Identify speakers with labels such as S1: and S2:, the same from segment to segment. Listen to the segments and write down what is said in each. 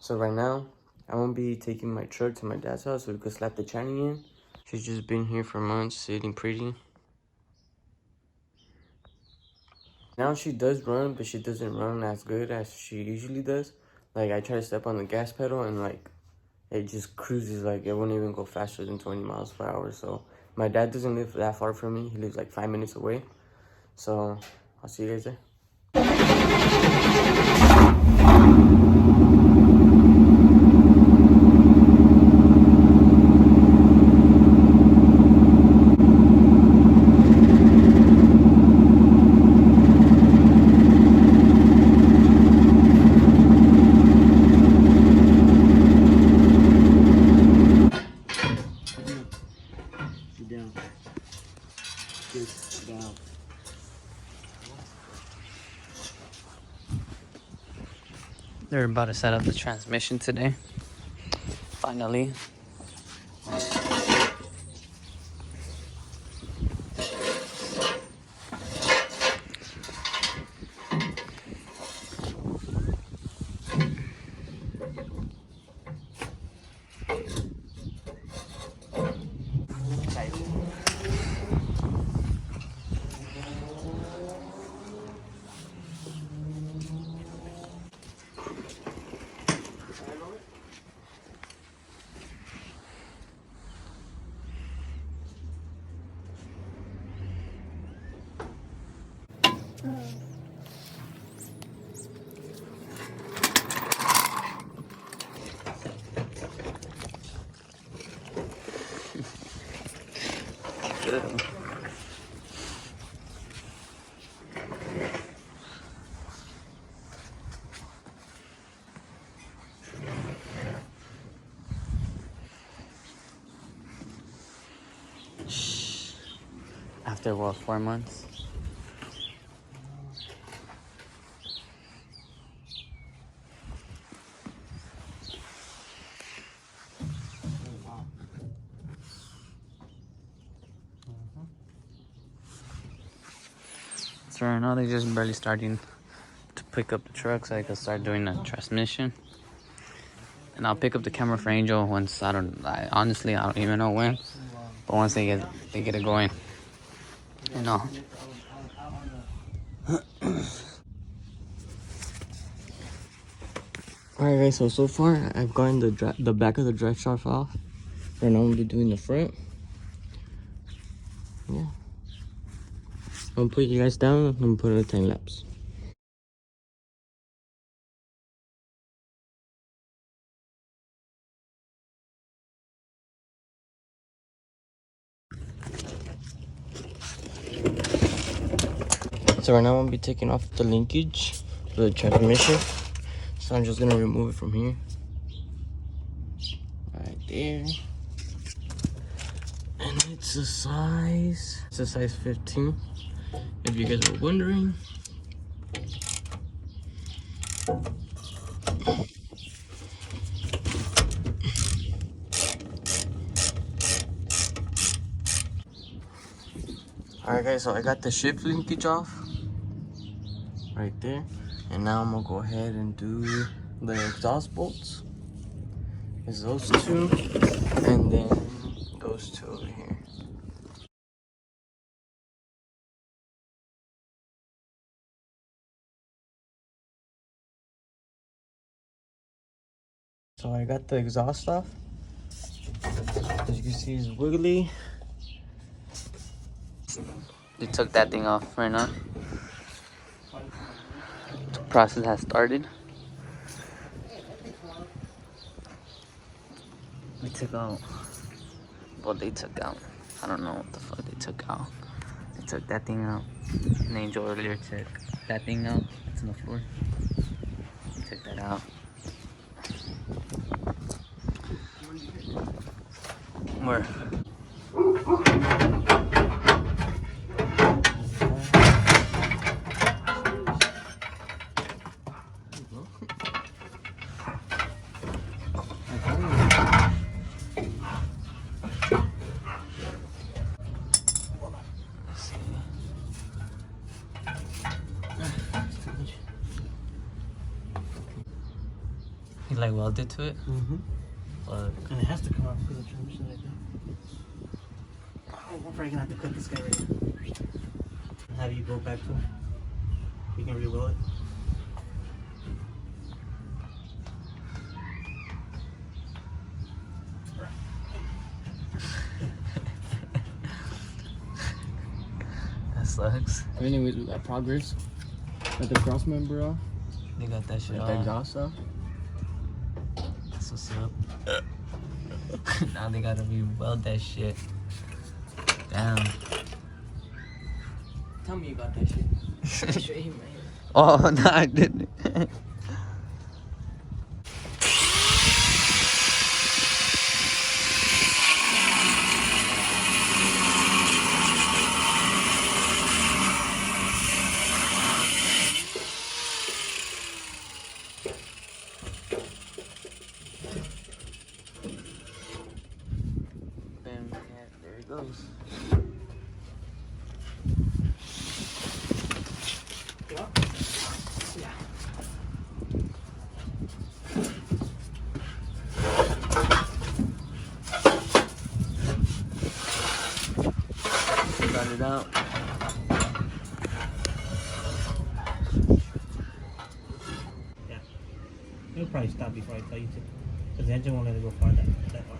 S1: So right now, I'm gonna be taking my truck to my dad's house so we could slap the tranny in. She's just been here for months, sitting pretty. Now she does run, but she doesn't run as good as she usually does. Like, I try to step on the gas pedal and like, it just cruises, like it won't even go faster than 20 miles per hour. So my dad doesn't live that far from me. He lives like 5 minutes away. So I'll see you guys there. They're about to set up the transmission today. Finally. After what, 4 months? So right now they're just barely starting to pick up the truck so I can start doing the transmission. And I'll pick up the camera for Angel once, honestly, I don't even know when. But once they get it going, you know. Alright guys, so far I've gotten the back of the drive shaft off. Right now I'm gonna be doing the front. Yeah. I'm gonna put you guys down, I'm gonna put in a time lapse. So right now I'm gonna be taking off the linkage for the transmission. So I'm just gonna remove it from here. Right there. And it's a size 15, if you guys were wondering. Alright guys, so I got the shift linkage off right there, and now I'm gonna go ahead and do the exhaust bolts. Is those two, and then those two over here. So I got the exhaust off. As you can see, it's wiggly. They took that thing off right now. The process has started. We took out what they took out. I don't know what the fuck they took out. They took that thing out. An Angel earlier took that thing out. It's on the floor. They took that out. Where?
S2: You like welded to it?
S3: Mm-hmm.
S2: Fuck.
S3: And it has to come out through the transmission like that. Oh, we're probably gonna have to cut this guy right here. And have you go back to him. You can re-weld it.
S2: That sucks.
S1: Anyways, we got progress. Got the cross member off.
S2: They got that shit
S1: Got the
S2: on.
S1: exhaust off.
S2: That's what's up. Now they gotta re-weld that shit. Damn.
S1: Tell me you got that shit. Straight here, man.
S2: Oh, no, I didn't.
S1: Bam, yeah, there it goes. Got it out.
S3: Yeah. It'll probably stop before I tell you to. Because the engine won't let it go far that far.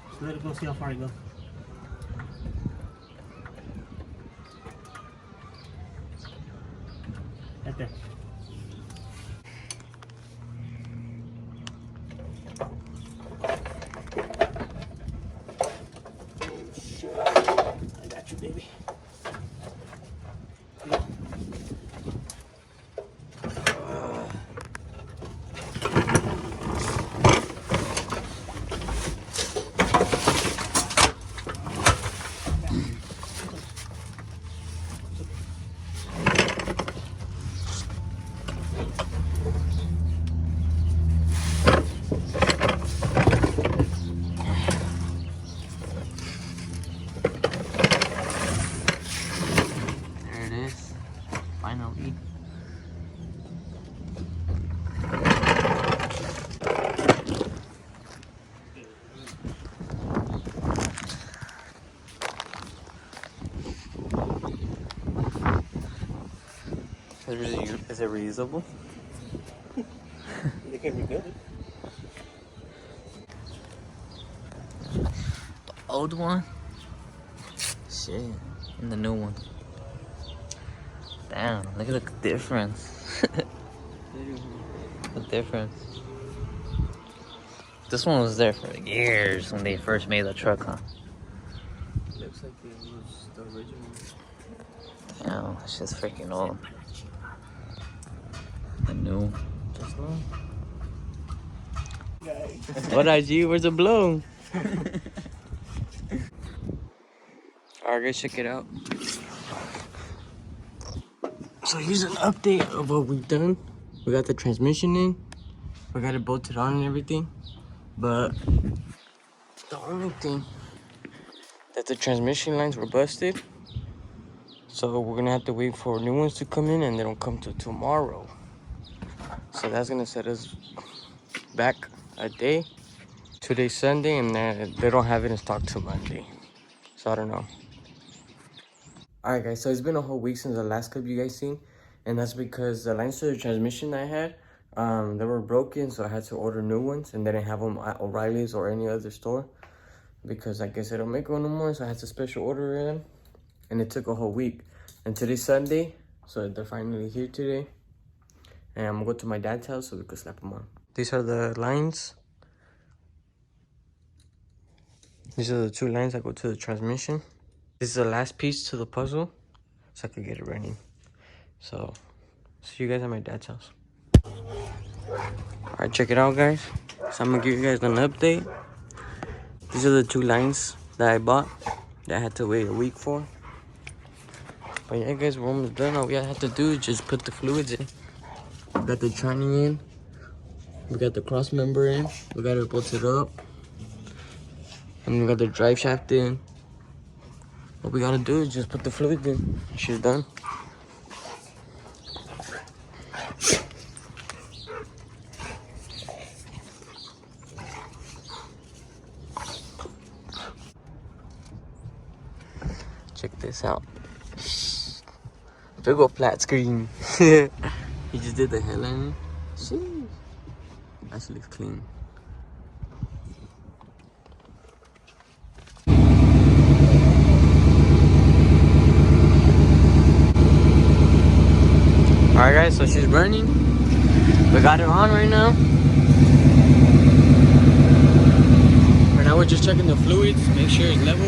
S3: Just let it go, see how far it goes. Right there. I got you, baby.
S2: There it is. Finally. Is it reusable?
S3: They can rebuild it.
S2: Old one? Shit. And the new one. Damn, look at the difference. The difference. This one was there for years when they first made the truck, huh?
S1: Looks like it was the original.
S2: Damn, that shit's freaking old. The new.
S1: Just now.
S2: What IG? Where's the blow? Alright, guys, check it out.
S1: So here's an update of what we've done. We got the transmission in. We got it bolted on and everything. But the only thing that the transmission lines were busted. So we're gonna have to wait for new ones to come in, and they don't come till tomorrow. So that's gonna set us back a day. Today's Sunday, and they don't have it in stock till Monday. So I don't know. Alright guys, so it's been a whole week since the last clip you guys seen. And that's because the lines to the transmission I had, they were broken, so I had to order new ones. And they didn't have them at O'Reilly's or any other store. Because I guess they don't make one no more, so I had to special order them. And it took a whole week. And today's Sunday, so they're finally here today. And I'm gonna go to my dad's house so we could slap them on. These are the lines. These are the two lines that go to the transmission. This is the last piece to the puzzle, so I could get it running. So, see you guys at my dad's house. Alright, check it out, guys. So I'm gonna give you guys an update. These are the two lines that I bought that I had to wait a week for. But yeah, guys, we're almost done. All we have to do is just put the fluids in. We got the tranny in. We got the cross member in. We got it bolted up. And we got the drive shaft in. What we gotta do is just put the fluid in. She's done. this out. Big old flat screen. He just did the headlining. Sheesh. Actually looks clean. Alright guys, so she's burning. We got her on right now. Right now we're just checking the fluids, make sure it's level.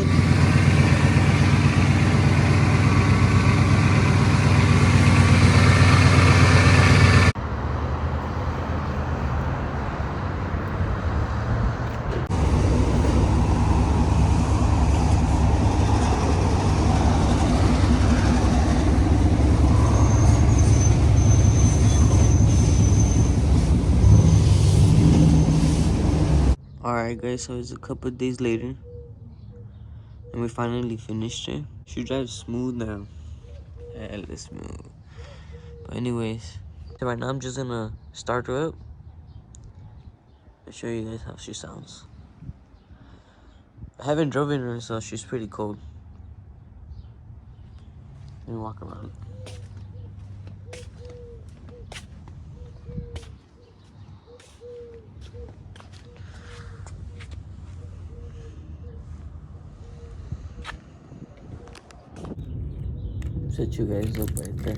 S1: Alright guys, so it's a couple of days later and we finally finished it. She drives smooth now. Hella smooth. But anyways, so right now I'm just gonna start her up and show you guys how she sounds. I haven't driven her, so she's pretty cold. Let me walk around. Set you guys up right there.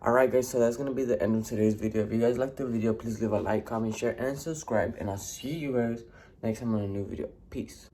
S1: Alright guys, so that's gonna be the end of today's video. If you guys liked the video, please leave a like, comment, share, and subscribe. And I'll see you guys next time on a new video. Peace.